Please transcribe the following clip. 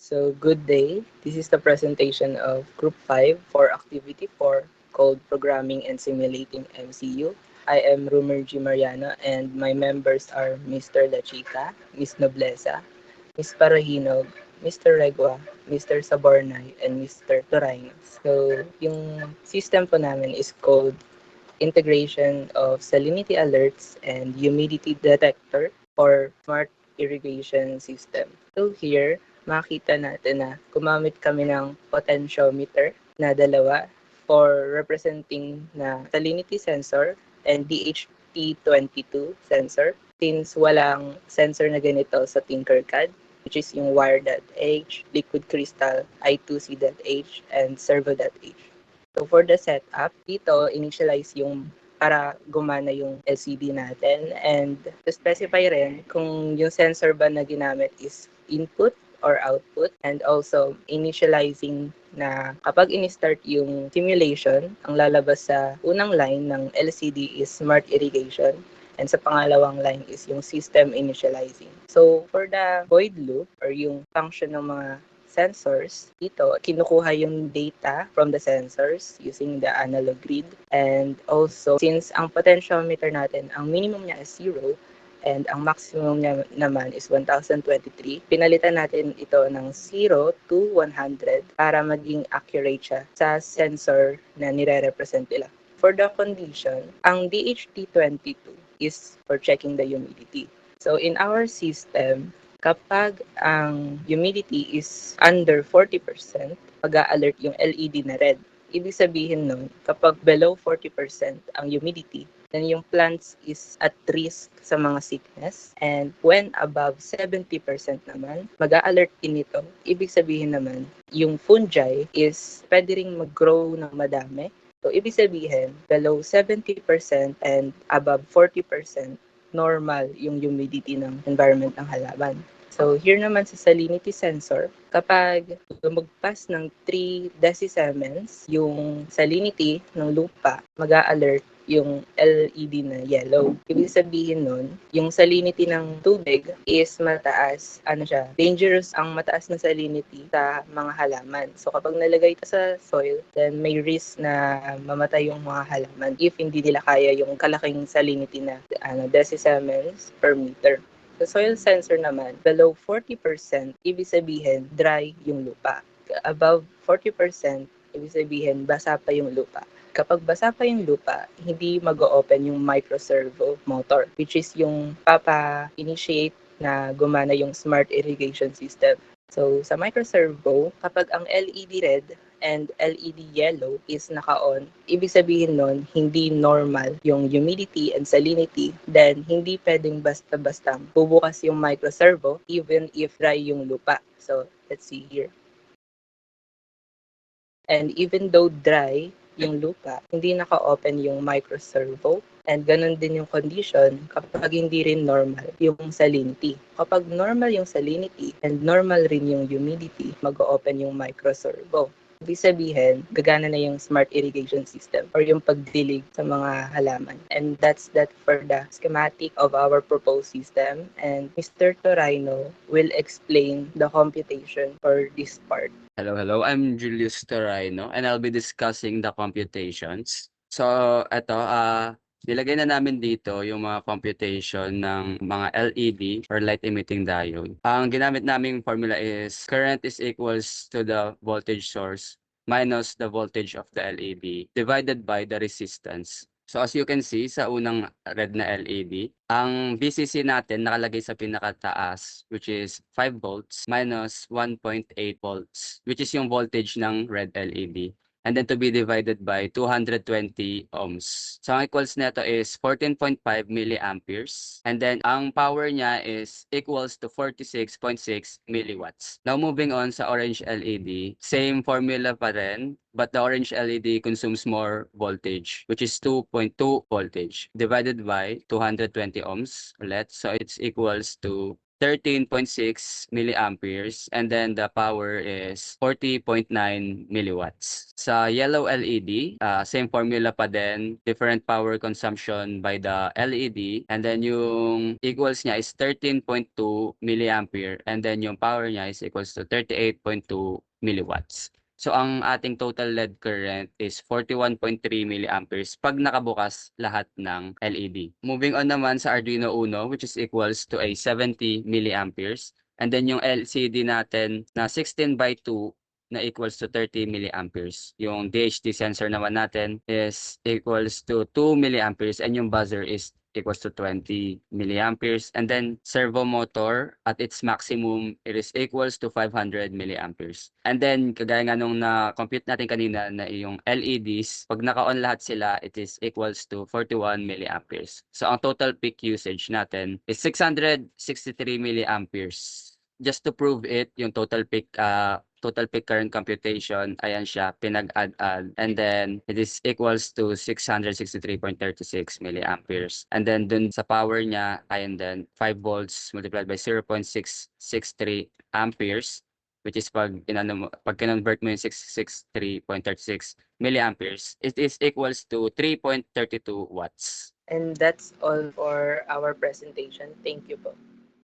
So, good day. This is the presentation of Group 5 for Activity 4 called Programming and Simulating MCU. I am Rumer G. Mariano and my members are Mr. Lachita, Miss Nobleza, Miss Parahinog, Mr. Regua, Mr. Sabornay, and Mr. Torainos. So, yung system po namin is called Integration of Salinity Alerts and Humidity Detector for Smart Irrigation System. So here, makita natin na gumamit kami ng potentiometer na dalawa for representing na salinity sensor and DHT22 sensor since walang sensor na ganito sa Tinkercad, which is yung wire.h, liquid crystal, I2C.h, and servo.h. So for the setup, dito initialize yung para gumana yung LCD natin and to specify rin kung yung sensor ba na ginamit is input or output and also initializing na kapag in-start yung simulation, ang lalabas sa unang line ng LCD is smart irrigation and sa pangalawang line is yung system initializing. So for the void loop or yung function ng mga sensors, dito, kinukuha yung data from the sensors using the analog grid. And also, since ang potentiometer natin, ang minimum niya is 0, and ang maximum niya naman is 1023, pinalitan natin ito ng 0 to 100 para maging accurate siya sa sensor na nire-represent nila. For the condition, ang DHT22 is for checking the humidity. So in our system, kapag ang humidity is under 40%, mag-a-alert yung LED na red. Ibig sabihin nun, kapag below 40% ang humidity, then yung plants is at risk sa mga sickness. And when above 70% naman, mag-a-alert din ito. Ibig sabihin naman, yung fungi is pwede ring mag-grow ng madami. So, ibig sabihin, below 70% and above 40%, normal yung humidity ng environment ng halaman. So, here naman sa salinity sensor, kapag lumagpas ng 3 decisiemens yung salinity ng lupa, mag-a-alert yung LED na yellow. Ibig sabihin nun, yung salinity ng tubig is mataas, dangerous ang mataas na salinity sa mga halaman. So kapag nalagay ito sa soil, then may risk na mamatay yung mga halaman if hindi nila kaya yung kalaking salinity na decisiemens per meter. Sa soil sensor naman, below 40%, ibig sabihin dry yung lupa. Above 40%, ibig sabihin basa pa yung lupa. Kapag basa pa yung lupa, hindi mag-o-open yung microservo motor, which is yung papa-initiate na gumana yung smart irrigation system. So, sa microservo, kapag ang LED red and LED yellow is naka-on, ibig sabihin nun, hindi normal yung humidity and salinity, then hindi pwedeng basta-basta bubukas yung microservo even if dry yung lupa. So, let's see here. And even though dry yung lupa, hindi naka-open yung microservo. And ganun din yung condition kapag hindi rin normal yung salinity. Kapag normal yung salinity and normal rin yung humidity, mag-open yung microservo. Ibig sabihin, gagana na yung smart irrigation system or yung pagdilig sa mga halaman. And that's that for the schematic of our proposed system. And Mr. Torino will explain the computation for this part. Hello. I'm Julius Torino and I'll be discussing the computations. So, nilagay na namin dito yung mga computation ng mga LED or light emitting diode. Ang ginamit naming formula is current is equals to the voltage source minus the voltage of the LED divided by the resistance. So as you can see sa unang red na LED, ang VCC natin nakalagay sa pinakataas which is 5 volts minus 1.8 volts which is yung voltage ng red LED. And then to be divided by 220 ohms. So ang equals nito is 14.5 milliamperes. And then ang power niya is equals to 46.6 milliwatts. Now moving on sa orange LED, same formula pa rin, but the orange LED consumes more voltage, which is 2.2 voltage divided by 220 ohms ulit. So it's equals to 13.6 milliamperes, and then the power is 40.9 milliwatts. Sa yellow LED, same formula pa din, different power consumption by the LED, and then yung equals niya is 13.2 milliampere, and then yung power niya is equals to 38.2 milliwatts. So ang ating total LED current is 41.3 milliamperes pag nakabukas lahat ng LED. Moving on naman sa Arduino Uno, which is equals to a 70 milliamperes. And then yung LCD natin na 16 by 2 na equals to 30 milliamperes. Yung DHT sensor naman natin is equals to 2 milliamperes, and yung buzzer is equals to 20 milliamperes. And then servo motor at its maximum, it is equals to 500 milliamperes. And then kagaya nga nung na-compute natin kanina na yung LEDs, pag naka-on lahat sila, it is equals to 41 milliamperes. So ang total peak usage natin is 663 milliamperes. Just to prove it, yung total peak current computation, ayan siya, pinag-add, and then it is equals to 663.36 milliamperes. And then dun sa power niya, ayan din, 5 volts multiplied by 0.663 amperes, which is pag kinonvert mo yung 663.36 milliamperes, it is equals to 3.32 watts. And that's all for our presentation. Thank you po.